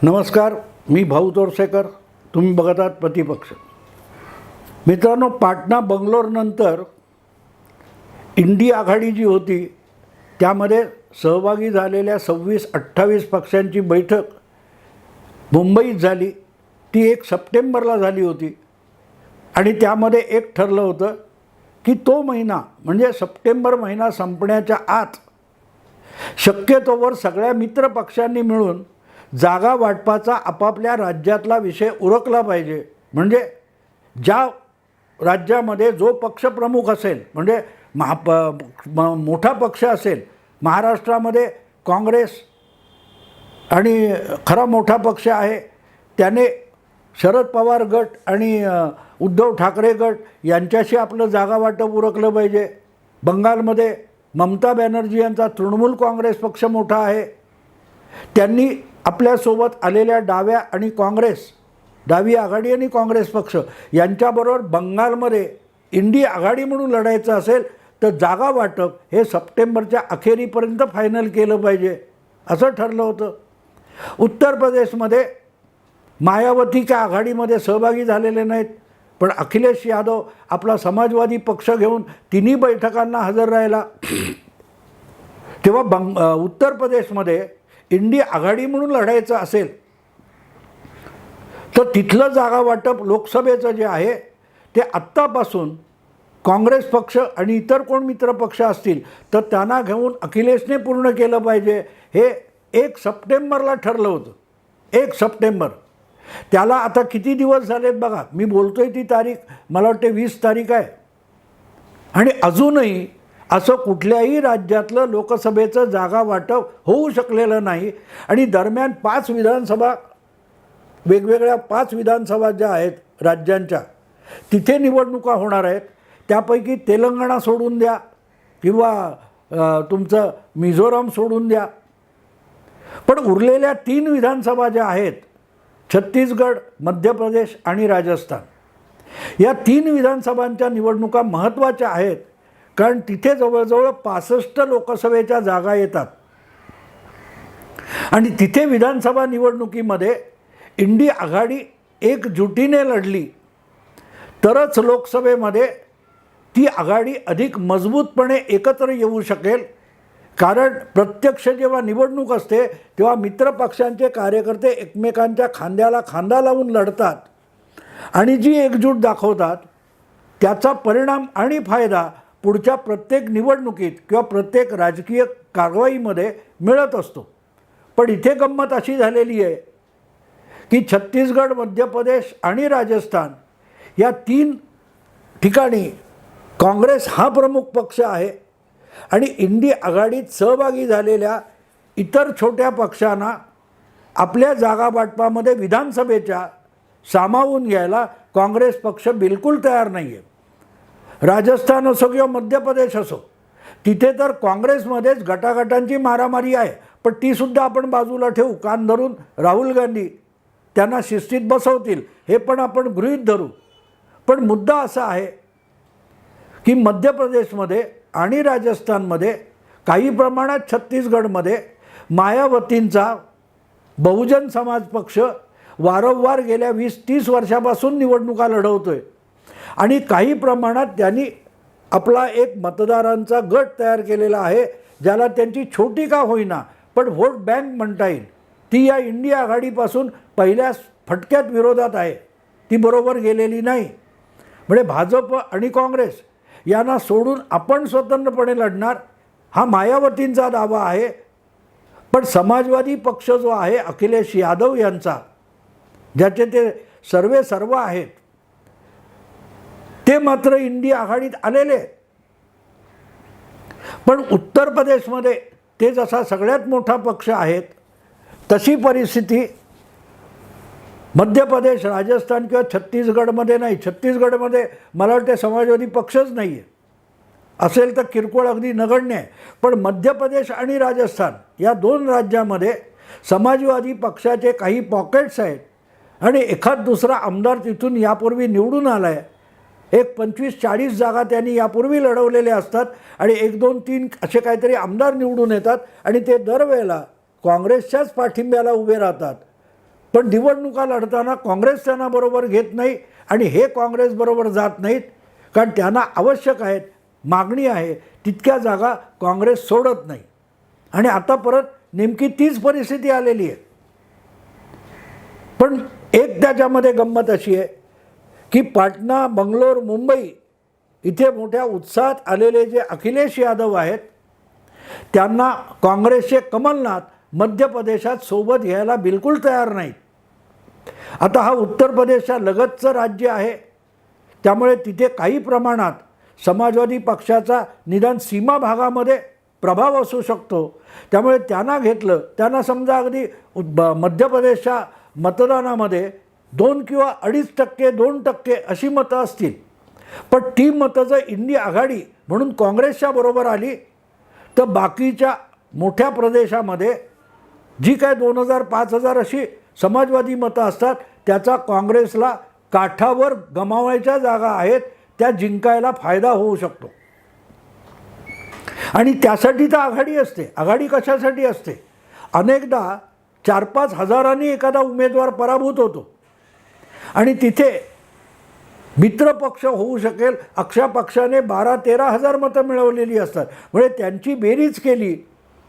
नमस्कार, मी भाऊ तोरसेकर. तुम्ही बघत आहात प्रतिपक्ष. मित्रांनो, पाटणा बंगलोरनंतर इंडी आघाडी जी होती त्यामध्ये सहभागी झालेल्या 26-28 पक्षांची बैठक मुंबईत झाली. ती 1 सप्टेंबरला झाली होती आणि त्यामध्ये एक ठरलं होतं की तो महिना म्हणजे सप्टेंबर महिना संपण्याच्या आत शक्यतोवर सगळ्या मित्र पक्षांनी मिळून जागा वाटपाचा आपापल्या राज्यातला विषय उरकला पाहिजे. म्हणजे ज्या राज्यामध्ये जो पक्षप्रमुख असेल, म्हणजे मोठा पक्ष असेल, महाराष्ट्रामध्ये काँग्रेस आणि खरा मोठा पक्ष आहे त्याने शरद पवार गट आणि उद्धव ठाकरे गट यांच्याशी आपलं जागा वाटप उरकलं पाहिजे. बंगालमध्ये ममता बॅनर्जी यांचा तृणमूल काँग्रेस पक्ष मोठा आहे. त्यांनी आपल्यासोबत आलेल्या डाव्या आणि डावी आघाडी आणि काँग्रेस पक्ष यांच्याबरोबर बंगालमध्ये इंडी आघाडी म्हणून लढायचं असेल तर जागा वाटप हे सप्टेंबरच्या अखेरीपर्यंत फायनल केलं पाहिजे असं ठरलं होतं. उत्तर प्रदेशमध्ये मायावती त्या आघाडीमध्ये सहभागी झालेले नाहीत, पण अखिलेश यादव आपला समाजवादी पक्ष घेऊन तिन्ही बैठकांना हजर राहिला. तेव्हा उत्तर प्रदेशमध्ये इंडी आघाडी म्हणून लढायचं असेल तर तिथलं जागा वाटप लोकसभेचं जे आहे ते आत्तापासून काँग्रेस पक्ष आणि इतर कोण मित्र पक्ष असतील तर त्यांना घेऊन अखिलेशने पूर्ण केलं पाहिजे. हे 1 सप्टेंबरला ठरलं होतं. 1 सप्टेंबर. त्याला आता किती दिवस झालेत बघा. मी बोलतोय ती तारीख मला वाटते 20 तारीख आहे आणि अजूनही असं कुठल्याही राज्यातलं लोकसभेचं जागा वाटप होऊ शकलेलं नाही. आणि दरम्यान 5 विधानसभा वेगवेगळ्या 5 विधानसभा ज्या आहेत राज्यांच्या तिथे निवडणुका होणार आहेत. त्यापैकी तेलंगणा सोडून द्या किंवा तुमचं मिझोराम सोडून द्या, पण उरलेल्या 3 विधानसभा ज्या आहेत छत्तीसगड, मध्य प्रदेश आणि राजस्थान, या 3 विधानसभांच्या निवडणुका महत्त्वाच्या आहेत. कारण तिथे जवळजवळ 65 लोकसभेच्या जागा येतात आणि तिथे विधानसभा निवडणुकीमध्ये इंडी आघाडी एकजुटीने लढली तरच लोकसभेमध्ये ती आघाडी अधिक मजबूतपणे एकत्र येऊ शकेल. कारण प्रत्यक्ष जेव्हा निवडणूक असते तेव्हा मित्रपक्षांचे कार्यकर्ते एकमेकांच्या खांद्याला खांदा लावून लढतात आणि जी एकजूट दाखवतात त्याचा परिणाम आणि फायदा पुढच्या प्रत्येक निवडणुकीत किंवा प्रत्येक राजकीय कारवाईमध्ये मिळत असतो. पण इथे गंमत अशी झालेली आहे की छत्तीसगड, मध्य प्रदेश आणि राजस्थान या 3 ठिकाणी काँग्रेस हा प्रमुख पक्ष आहे आणि इंडी आघाडीत सहभागी झालेल्या इतर छोट्या पक्षांना आपल्या जागा वाटपामध्ये विधानसभेच्या सामावून घ्यायला काँग्रेस पक्ष बिलकुल तयार नाही आहे. राजस्थान असो किंवा मध्य प्रदेश असो, तिथे तर काँग्रेसमध्येच गटागटांची मारामारी आहे. पण तीसुद्धा आपण बाजूला ठेवू. कान धरून राहुल गांधी त्यांना शिस्तीत बसवतील हे पण आपण गृहीत धरू. पण मुद्दा असा आहे की मध्य प्रदेशमध्ये आणि राजस्थानमध्ये, काही प्रमाणात छत्तीसगडमध्ये मायावतींचा बहुजन समाज पक्ष वारंवार गेल्या 20-30 वर्षापासून निवडणुका लढवतोय आणि काही प्रमाणात त्यांनी आपला एक मतदारांचा गट तयार केलेला आहे ज्याला त्यांची छोटी का होईना पण व्होट बँक म्हणता येईल. ती या इंडी आघाडीपासून पहिल्या फटक्यात विरोधात आहे, ती बरोबर गेलेली नाही. म्हणजे भाजप आणि काँग्रेस यांना सोडून आपण स्वतंत्रपणे लढणार हा मायावतींचा दावा आहे. पण समाजवादी पक्ष जो आहे अखिलेश यादव यांचा, ज्याचे ते सर्व आहेत, ते मात्र इंडी आघाडीत आलेले. पण उत्तर प्रदेशमध्ये ते जसा सगळ्यात मोठा पक्ष आहेत तशी परिस्थिती मध्य प्रदेश, राजस्थान किंवा छत्तीसगडमध्ये नाही. छत्तीसगडमध्ये मला वाटते समाजवादी पक्षच नाही आहे, असेल तर किरकोळ अगदी नगण्य आहे. पण मध्य प्रदेश आणि राजस्थान या 2 राज्यामध्ये समाजवादी पक्षाचे काही पॉकेट्स आहेत आणि एखाद दुसरा आमदार तिथून यापूर्वी निवडून आला आहे. एक 25-40 जागा त्यांनी यापूर्वी लढवलेल्या असतात आणि 1-2-3 असे काहीतरी आमदार निवडून येतात आणि ते दरवेळेला काँग्रेसच्याच पाठिंब्याला उभे राहतात. पण निवडणुका लढताना काँग्रेस त्यांना बरोबर घेत नाही आणि हे काँग्रेसबरोबर जात नाहीत, कारण त्यांना आवश्यक आहेत, मागणी आहे तितक्या जागा काँग्रेस सोडत नाही. आणि आता परत नेमकी तीच परिस्थिती आलेली आहे. पण एक त्याच्यामध्ये गंमत अशी आहे की पाटणा, बंगलोर, मुंबई इथे मोठ्या उत्साहात आलेले जे अखिलेश यादव आहेत त्यांना काँग्रेसचे कमलनाथ मध्य प्रदेशात सोबत घ्यायला बिलकुल तयार नाहीत. आता हा उत्तर प्रदेशच्या लगतचं राज्य आहे, त्यामुळे तिथे काही प्रमाणात समाजवादी पक्षाचा निदान सीमा भागामध्ये प्रभाव असू शकतो. त्यामुळे त्यांना घेतलं, त्यांना समजा अगदी मध्य प्रदेशच्या मतदानामध्ये 2 किंवा 2.5%, 2% अशी मतं असतील, पण ती मतं जर इंडी आघाडी म्हणून काँग्रेसच्या बरोबर आली तर बाकीच्या मोठ्या प्रदेशामध्ये जी काय 2,000, 5,000 अशी समाजवादी मतं असतात त्याचा काँग्रेसला काठावर गमावायच्या जागा आहेत त्या जिंकायला फायदा होऊ शकतो. आणि त्यासाठी तर आघाडी असते. आघाडी कशासाठी असते? अनेकदा 4-5 हजारांनी एखादा उमेदवार पराभूत होतो आणि तिथे मित्रपक्ष होऊ शकेल अशा पक्षाने 12-13 हजार मतं मिळवलेली असतात. म्हणजे त्यांची बेरीज केली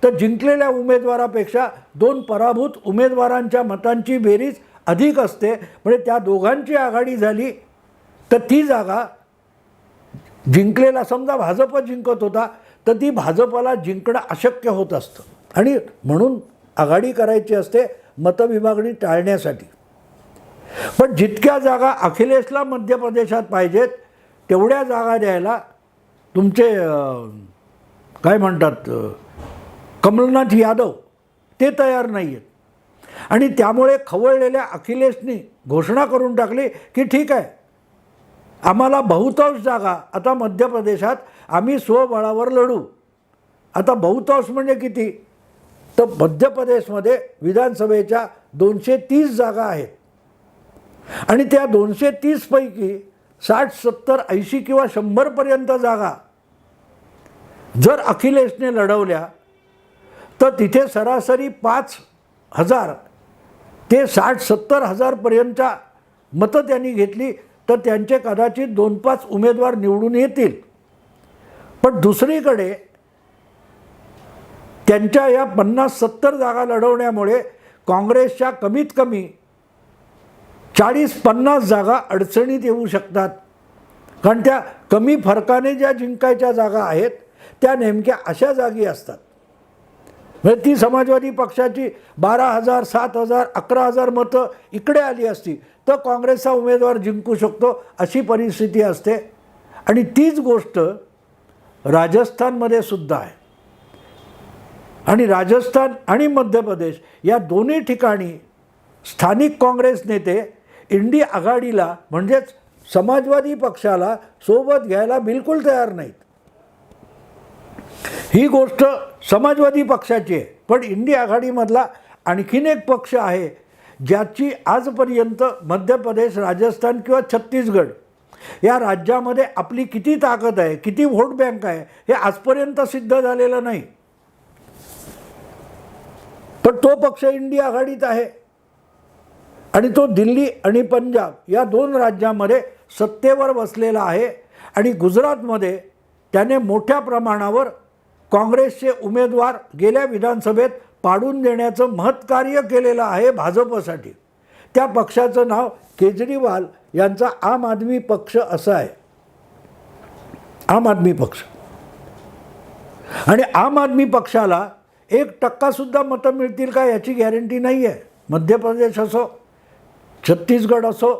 तर जिंकलेल्या उमेदवारापेक्षा 2 पराभूत उमेदवारांच्या मतांची बेरीज अधिक असते. म्हणजे त्या दोघांची आघाडी झाली तर ती जागा जिंकलेला, समजा भाजप जिंकत होता तर ती भाजपला जिंकणं अशक्य होत असतं आणि म्हणून आघाडी करायची असते मतविभागणी टाळण्यासाठी. पण जितक्या जागा अखिलेशला मध्य प्रदेशात पाहिजेत तेवढ्या जागा द्यायला तुमचे काय म्हणतात कमलनाथ यादव ते तयार नाही आहेत. आणि त्यामुळे खवळलेल्या अखिलेशनी घोषणा करून टाकली की ठीक आहे, आम्हाला बहुतांश जागा आता मध्य प्रदेशात आम्ही स्वबळावर लढू. आता बहुतांश म्हणजे किती? तर मध्य प्रदेशमध्ये विधानसभेच्या 230 जागा आहेत आणि त्या 230 पैकी 60, 70, 80 किंवा 100पर्यंत जागा जर अखिलेशने लढवल्या तर तिथे सरासरी 5,000 ते 60-70 हजारपर्यंतच्या मतं त्यांनी घेतली तर त्यांचे कदाचित 2-5 उमेदवार निवडून येतील. पण दुसरीकडे त्यांच्या या 50-70 जागा लढवण्यामुळे काँग्रेसच्या कमीत कमी 40-50 जागा अडचणीत येऊ शकतात. कारण त्या कमी फरकाने ज्या जिंकायच्या जागा आहेत त्या नेमक्या अशा जागी असतात. म्हणजे ती समाजवादी पक्षाची 12,000, 7,000, 11,000 मतं इकडे आली असती तर काँग्रेसचा उमेदवार जिंकू शकतो अशी परिस्थिती असते. आणि तीच गोष्ट राजस्थानमध्ये सुद्धा आहे. आणि राजस्थान आणि मध्य प्रदेश या दोन्ही ठिकाणी स्थानिक काँग्रेस नेते इंडी आघाडीला म्हणजेच समाजवादी पक्षाला सोबत घ्यायला बिलकुल तयार नाहीत. ही गोष्ट समाजवादी पक्षाची आहे. पण इंडी आघाडीमधला आणखीन एक पक्ष आहे ज्याची आजपर्यंत मध्य प्रदेश, राजस्थान किंवा छत्तीसगड या राज्यामध्ये आपली किती ताकद आहे, किती व्होट बँक आहे हे आजपर्यंत सिद्ध झालेलं नाही. पण तो पक्ष इंडी आघाडीत आहे आणि तो दिल्ली आणि पंजाब या 2 राज्यांमध्ये सत्तेवर बसलेला आहे. आणि गुजरातमध्ये त्याने मोठ्या प्रमाणावर काँग्रेसचे उमेदवार गेल्या विधानसभेत पाडून देण्याचं महत्कार्य केलेलं आहे भाजपसाठी. त्या पक्षाचं नाव केजरीवाल यांचा आम आदमी पक्ष असं आहे. आम आदमी पक्ष. आणि आम आदमी पक्षाला 1%सुद्धा मतं मिळतील का याची गॅरंटी नाही आहे. मध्य प्रदेश असो, छत्तीसगड असो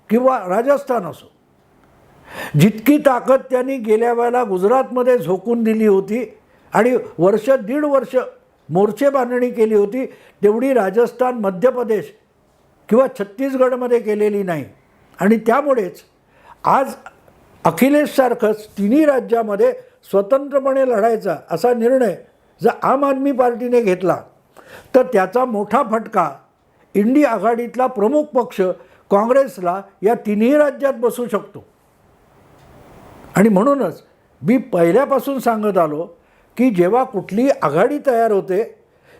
किंवा राजस्थान असो. जितकी ताकद त्यांनी गेल्या वेळेला गुजरातमध्ये झोकून दिली होती आणि 1-1.5 वर्ष मोर्चे बांधणी केली होती तेवढी राजस्थान, मध्य प्रदेश किंवा छत्तीसगडमध्ये केलेली नाही. आणि त्यामुळेच आज अखिलेशसारखंच तिन्ही राज्यामध्ये स्वतंत्रपणे लढायचा असा निर्णय जर आम आदमी पार्टीने घेतला तर त्याचा मोठा फटका इंडी आघाडीतला प्रमुख पक्ष काँग्रेसला या तिन्ही राज्यात बसू शकतो. आणि म्हणूनच मी पहिल्यापासून सांगत आलो की जेव्हा कुठली आघाडी तयार होते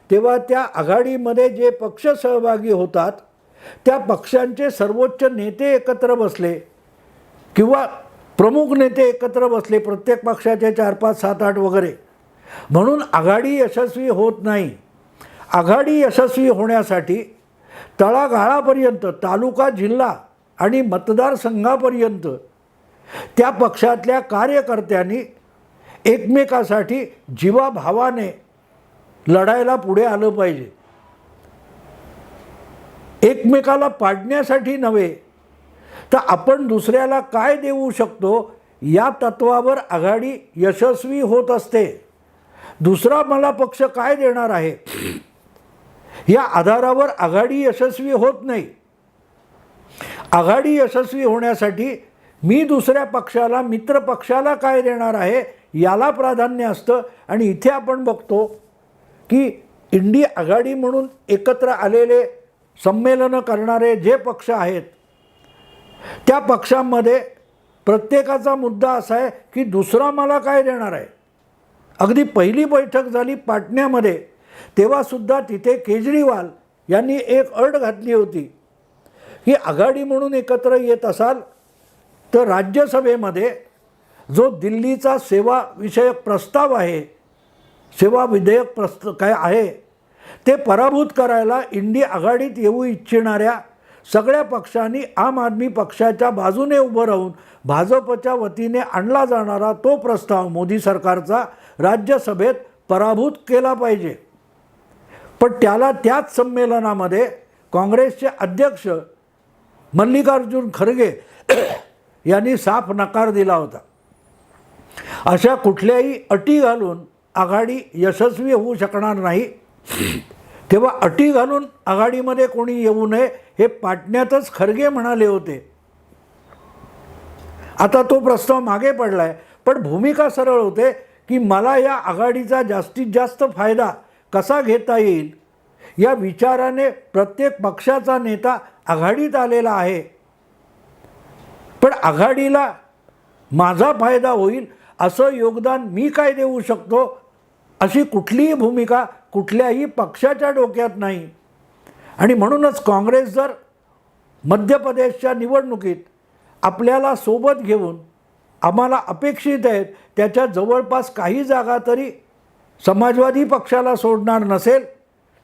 तेव्हा त्या आघाडीमध्ये जे पक्ष सहभागी होतात त्या पक्षांचे सर्वोच्च नेते एकत्र बसले किंवा प्रमुख नेते एकत्र बसले, प्रत्येक पक्षाचे 4, 5, 7, 8 वगैरे, म्हणून आघाडी यशस्वी होत नाही. आघाडी यशस्वी होण्यासाठी तळागाळापर्यंत, तालुका, जिल्हा आणि मतदारसंघापर्यंत त्या पक्षातल्या कार्यकर्त्यांनी एकमेकासाठी जीवाभावाने लढायला पुढे आलं पाहिजे. एकमेकाला पाडण्यासाठी नव्हे, तर आपण दुसऱ्याला काय देऊ शकतो या तत्वावर आघाडी यशस्वी होत असते. दुसरा मला पक्ष काय देणार आहे या आधारावर आघाडी यशस्वी होत नाही. आघाडी यशस्वी होण्यासाठी मी दुसऱ्या पक्षाला, मित्र पक्षाला काय देणार आहे याला प्राधान्य असतं. आणि इथे आपण बघतो की इंडी आघाडी म्हणून एकत्र आलेले, संमेलनं करणारे जे पक्ष आहेत, त्या पक्षांमध्ये प्रत्येकाचा मुद्दा असा आहे की दुसरा मला काय देणार आहे. अगदी पहिली बैठक झाली पाटण्यामध्ये, तेव्हासुद्धा तिथे केजरीवाल यांनी एक अट घातली होती की आघाडी म्हणून एकत्र येत असाल तर राज्यसभेमध्ये जो दिल्लीचा सेवा विषयक प्रस्ताव आहे, सेवा विधेयक काय आहे, ते पराभूत करायला इंडी आघाडीत येऊ इच्छिणाऱ्या सगळ्या पक्षांनी आम आदमी पक्षाच्या बाजूने उभं राहून भाजपच्या वतीने आणला जाणारा तो प्रस्ताव मोदी सरकारचा राज्यसभेत पराभूत केला पाहिजे. पण त्याला त्याच संमेलनामध्ये काँग्रेसचे अध्यक्ष मल्लिकार्जुन खरगे यांनी साफ नकार दिला होता. अशा कुठल्याही अटी घालून आघाडी यशस्वी होऊ शकणार नाही. तेव्हा अटी घालून आघाडीमध्ये कोणी येऊ नये हे पाटण्यातच खरगे म्हणाले होते. आता तो प्रस्ताव मागे पडला आहे, पण भूमिका सरळ होते की मला या आघाडीचा जास्तीत जास्त फायदा कसा घेता येईल या विचाराने प्रत्येक पक्षाचा नेता आघाडीत आलेला आहे. पण आघाडीला माझा फायदा होईल असं योगदान मी काय देऊ शकतो अशी कुठलीही भूमिका कुठल्याही पक्षाच्या डोक्यात नाही. आणि म्हणूनच काँग्रेस जर मध्य प्रदेशच्या निवडणुकीत आपल्याला सोबत घेऊन आम्हाला अपेक्षित आहेत त्याच्या जवळपास काही जागा तरी समाजवादी पक्षाला सोडणार नसेल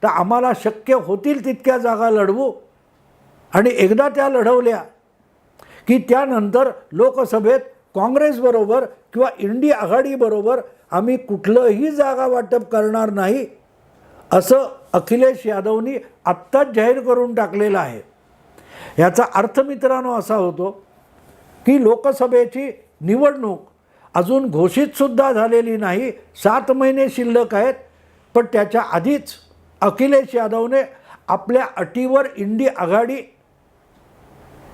तर आम्हाला शक्य होतील तितक्या जागा लढवू. आणि एकदा त्या लढवल्या की त्यानंतर लोकसभेत काँग्रेसबरोबर किंवा इंडी आघाडीबरोबर आम्ही कुठलंही जागा वाटप करणार नाही असं अखिलेश यादवनी आत्ताच जाहीर करून टाकलेलं आहे. याचा अर्थ मित्रांनो असा होतो की लोकसभेची निवडणूक अजून घोषितसुद्धा झालेली नाही, 7 महिने शिल्लक आहेत. पण त्याच्या आधीच अखिलेश यादवने आपल्या अटीवर इंडी आघाडी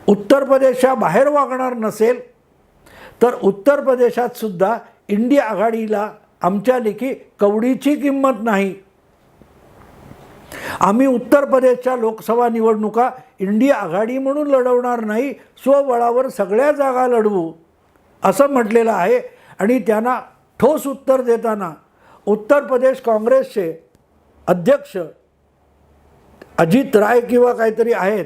उत्तर प्रदेशाबाहेर वागणार नसेल तर उत्तर प्रदेशात सुद्धा इंडी आघाडीला आमच्या लेखी कवडीची किंमत नाही. आम्ही उत्तर प्रदेशच्या लोकसभा निवडणुका इंडी आघाडी म्हणून लढवणार नाही, स्वबळावर सगळ्या जागा लढवू असं म्हटलेलं आहे. आणि त्यांना ठोस उत्तर देताना उत्तर प्रदेश काँग्रेसचे अध्यक्ष अजित राय किंवा काहीतरी आहेत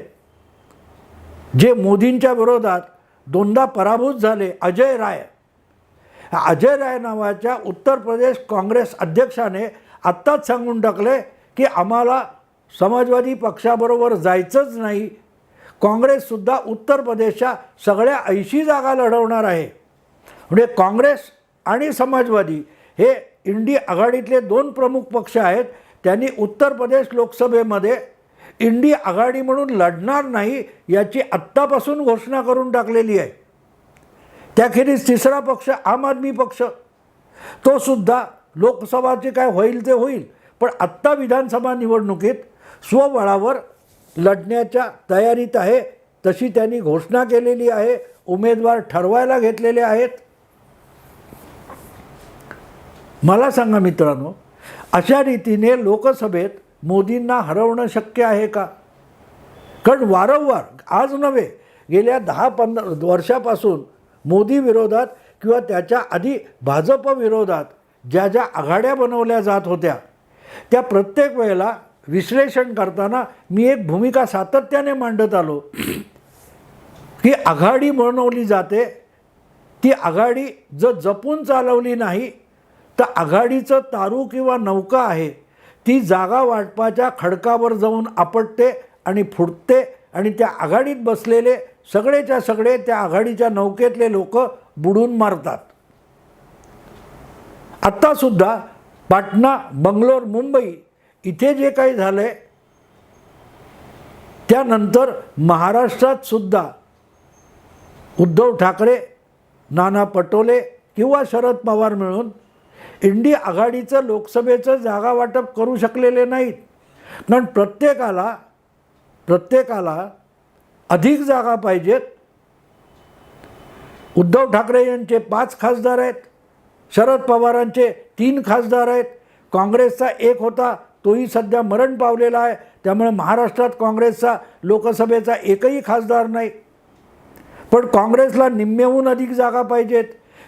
जे मोदींच्या विरोधात 2दा पराभूत झाले, अजय राय नावाच्या उत्तर प्रदेश काँग्रेस अध्यक्षाने आत्ताच सांगून टाकले की आम्हाला समाजवादी पक्षाबरोबर जायचंच नाही, काँग्रेससुद्धा उत्तर प्रदेशच्या सगळ्या 80 जागा लढवणार आहे. म्हणजे काँग्रेस आणि समाजवादी हे इंडी आघाडीतले 2 प्रमुख पक्ष आहेत. त्यांनी उत्तर प्रदेश लोकसभेमध्ये इंडी आघाडी म्हणून लढणार नाही याची आत्तापासून घोषणा करून टाकलेली आहे. त्याखेरीज तिसरा पक्ष आम आदमी पक्ष, तो सुद्धा लोकसभाचे काय होईल ते होईल, पण आत्ता विधानसभा निवडणुकीत स्वबळावर लढण्याच्या तयारीत आहे. तशी त्यांनी घोषणा केलेली आहे, उमेदवार ठरवायला घेतलेले आहेत. मला सांगा मित्रांनो, अशा रीतीने लोकसभेत मोदींना हरवणं शक्य आहे का? कारण वारंवार, आज नव्हे, गेल्या 10-15 वर्षापासून मोदी विरोधात किंवा त्याच्या आधी भाजप विरोधात ज्या ज्या आघाड्या बनवल्या जात होत्या त्या प्रत्येक वेळेला विश्लेषण करताना मी एक भूमिका सातत्याने मांडत आलो की आघाडी बनवली जाते, ती आघाडी जर जपून चालवली नाही तर आघाडीचं तारू किंवा नौका आहे ती जागा वाटपाच्या खडकावर जाऊन आपटते आणि फुटते आणि त्या आघाडीत बसलेले सगळेच्या सगळे त्या आघाडीच्या नौकेतले लोक बुडून मारतात. आत्तासुद्धा पाटणा, बंगलोर, मुंबई इथे जे काही झालं आहे त्यानंतर महाराष्ट्रात सुद्धा उद्धव ठाकरे, नाना पटोले किंवा शरद पवार मिळून इंडी आघाडीचं लोकसभेचं जागा वाटप करू शकलेले नाहीत. कारण प्रत्येकाला अधिक जागा पाहिजेत. उद्धव ठाकरे यांचे 5 खासदार आहेत, शरद पवारांचे 3 खासदार आहेत, काँग्रेसचा 1 होता तोही सध्या मरण पावलेला आहे, त्यामुळे महाराष्ट्रात काँग्रेसचा लोकसभेचा एकही खासदार नाही. पण काँग्रेसला निम्म्याहून अधिक जागा पाहिजेत,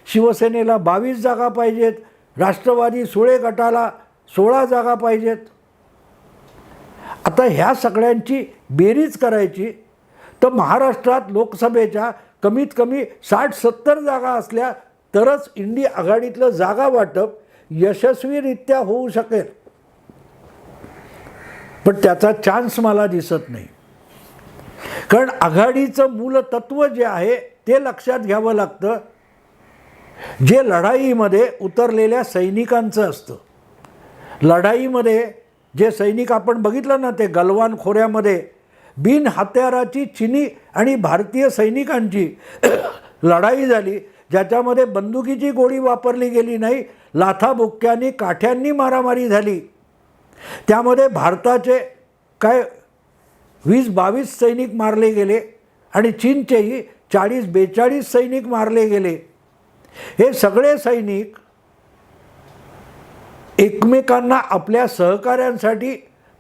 शिवसेनेला 22 जागा पाहिजेत, राष्ट्रवादी सुळे गटाला 16 जागा पाहिजेत. आता ह्या सगळ्यांची बेरीज करायची तर महाराष्ट्रात लोकसभेच्या कमीत कमी 60-70 जागा असल्या तरच इंडी आघाडीतलं जागा वाटप यशस्वीरित्या होऊ शकेल. पण त्याचा चान्स मला दिसत नाही. कारण आघाडीचं मूलतत्व जे आहे ते लक्षात घ्यावं लागतं. जे लढाईमध्ये उतरलेल्या सैनिकांचं असतं, लढाईमध्ये जे सैनिक आपण बघितलं ना, ते गलवान खोऱ्यामध्ये बिन हत्याराची चीनी आणि भारतीय सैनिकांची लढाई झाली, ज्याच्यामध्ये बंदुकीची गोळी वापरली गेली नाही, लाथाबुक्क्यांनी काठ्यांनी मारामारी झाली. त्यामध्ये भारताचे काय 20-22 सैनिक मारले गेले आणि चीनचेही 40-42 सैनिक मारले गेले. हे सगळे सैनिक एकमेकांना आपल्या सहकाऱ्यांसाठी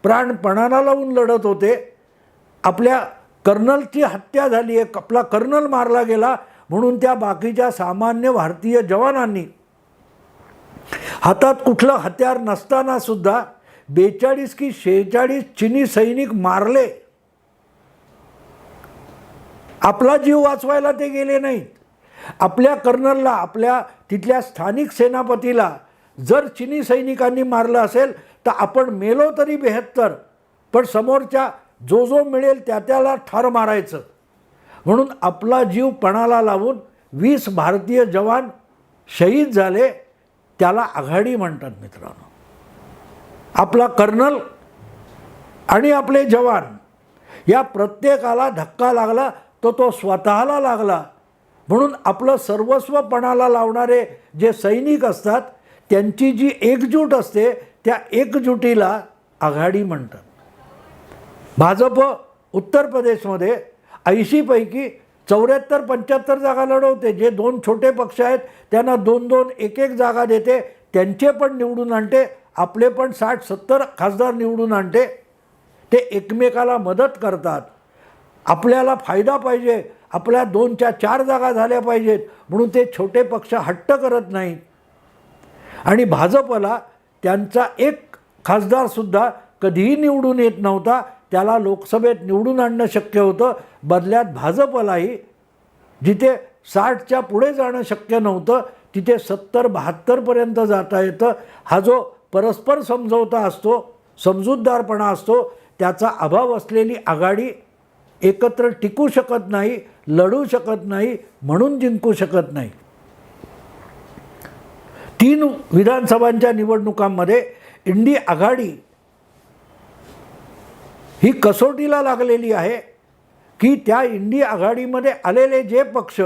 प्राणपणाला लावून लढत होते. आपल्या कर्नलची हत्या झाली आहे, आपला कर्नल मारला गेला म्हणून त्या बाकीच्या सामान्य भारतीय जवानांनी हातात कुठलं हत्यार नसताना सुद्धा 42 की 46 चीनी सैनिक मारले. आपला जीव वाचवायला ते गेले नाहीत. आपल्या कर्नलला, आपल्या तिथल्या स्थानिक सेनापतीला जर चीनी सैनिकांनी मारलं असेल तर आपण मेलो तरी 72, पण समोरच्या जो मिळेल त्याला ठार मारायचं. म्हणून आपला जीव पणाला लावून 20 भारतीय जवान शहीद झाले. त्याला आघाडी म्हणतात मित्रांनो. आपला कर्नल आणि आपले जवान या प्रत्येकाला धक्का लागला तो स्वतःला लागला. म्हणून आपलं सर्वस्व पणाला लावणारे जे सैनिक असतात त्यांची जी एकजूट असते त्या एकजुटीला आघाडी म्हणतात. भाजप उत्तर प्रदेशमध्ये 80 पैकी 74-75 जागा लढवते. जे 2 छोटे पक्ष आहेत त्यांना 2-2, 1-1 जागा देते. त्यांचे पण निवडून आणते, आपले पण 60-70 खासदार निवडून आणते. ते एकमेकाला मदत करतात. आपल्याला फायदा पाहिजे, आपल्या 2-4 जागा झाल्या पाहिजेत म्हणून ते छोटे पक्ष हट्ट करत नाहीत. आणि भाजपला त्यांचा 1 खासदारसुद्धा कधीही निवडून येत नव्हता, त्याला लोकसभेत निवडून आणणं शक्य होतं. बदल्यात भाजपलाही जिथे 60च्या पुढे जाणं शक्य नव्हतं तिथे 70-72 पर्यंत जाता येतं. हा जो परस्पर समझोता असतो, समजूतदारपणा असतो, त्याचा अभाव असलेली आघाडी एकत्र टिकू शकत नाही, लढू शकत नाही, म्हणून जिंकू शकत नाही. 3 विधानसभांच्या निवडणुकांमध्ये इंडी आघाडी ही कसोटीला लागलेली आहे की त्या इंडी आघाडीमध्ये आलेले जे पक्ष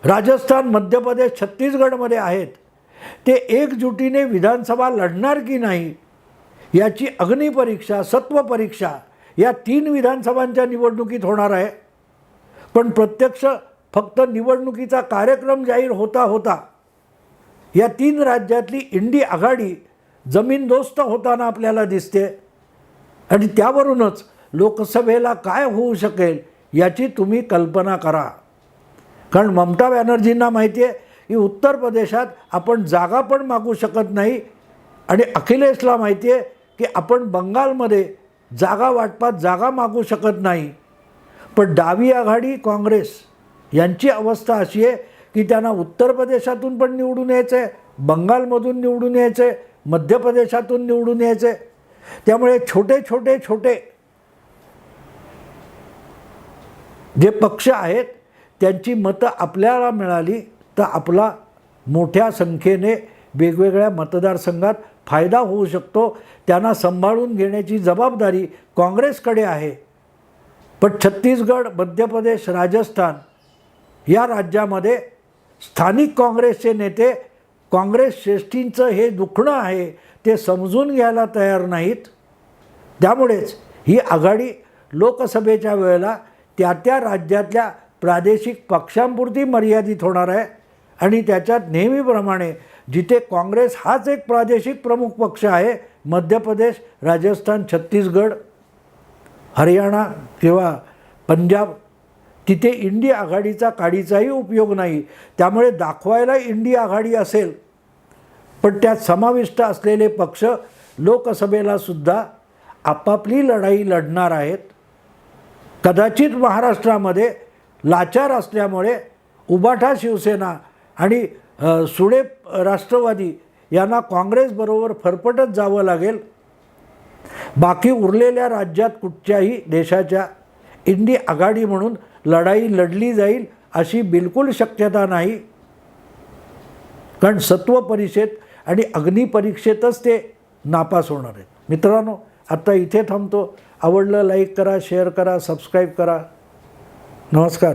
राजस्थान, मध्य प्रदेश, छत्तीसगडमध्ये आहेत ते एकजुटीने विधानसभा लढणार की नाही याची अग्निपरीक्षा, सत्वपरीक्षा या 3 विधानसभांच्या निवडणुकीत होणार आहे. पण प्रत्यक्ष फक्त निवडणुकीचा कार्यक्रम जाहीर होता या 3 राज्यातली इंडी आघाडी जमीनदोस्त होताना आपल्याला दिसते. आणि त्यावरूनच लोकसभेला काय होऊ शकेल याची तुम्ही कल्पना करा. कारण ममता बॅनर्जींना माहिती आहे की उत्तर प्रदेशात आपण जागा पण मागू शकत नाही आणि अखिलेशला माहिती आहे की आपण बंगालमध्ये जागा वाटपात जागा मागू शकत नाही, पण डावी आघाडी काँग्रेस यांची अवस्था अशी आहे की त्यांना उत्तर प्रदेशातून पण निवडून यायचं आहे, बंगालमधून निवडून यायचं आहे, मध्य प्रदेशातून निवडून यायचं आहे. त्यामुळे छोटे छोटे छोटे जे पक्ष आहेत त्यांची मतं आपल्याला मिळाली तर आपला मोठ्या संख्येने वेगवेगळ्या मतदारसंघात फायदा होऊ शकतो. त्यांना सांभाळून घेण्याची जबाबदारी काँग्रेसकडे आहे. पण छत्तीसगड, मध्य प्रदेश, राजस्थान या राज्यामध्ये स्थानिक काँग्रेसचे नेते काँग्रेस श्रेष्ठींचं हे दुखणं आहे ते समजून घ्यायला तयार नाहीत. त्यामुळेच ही आघाडी लोकसभेच्या वेळेला त्या त्या राज्यातल्या प्रादेशिक पक्षांपुरती मर्यादित होणार आहे आणि त्याच्यात नेहमीप्रमाणे जिथे काँग्रेस हाच एक प्रादेशिक प्रमुख पक्ष आहे, मध्य प्रदेश, राजस्थान, छत्तीसगड, हरियाणा किंवा पंजाब, तिथे इंडी आघाडीचा काडीचाही उपयोग नाही. त्यामुळे दाखवायला इंडी आघाडी असेल पण त्यात समाविष्ट असलेले पक्ष लोकसभेला सुद्धा आपापली लढाई लढणार आहेत. कदाचित महाराष्ट्रामध्ये लाचार असल्यामुळे उबाठा शिवसेना आणि सुडे राष्ट्रवादी यांना काँग्रेसबरोबर फरफटत जावं लागेल. बाकी उरलेल्या राज्यात कुठच्याही देशाच्या इंडी आघाडी म्हणून लढाई लढली जाईल अशी बिलकुल शक्यता नाही. कारण सत्व परीक्षेत आणि अग्निपरीक्षेतच ते नापास होणार आहेत. मित्रांनो, आता इथे थांबतो. आवडलं लाईक करा, शेअर करा, सबस्क्राईब करा. नमस्कार.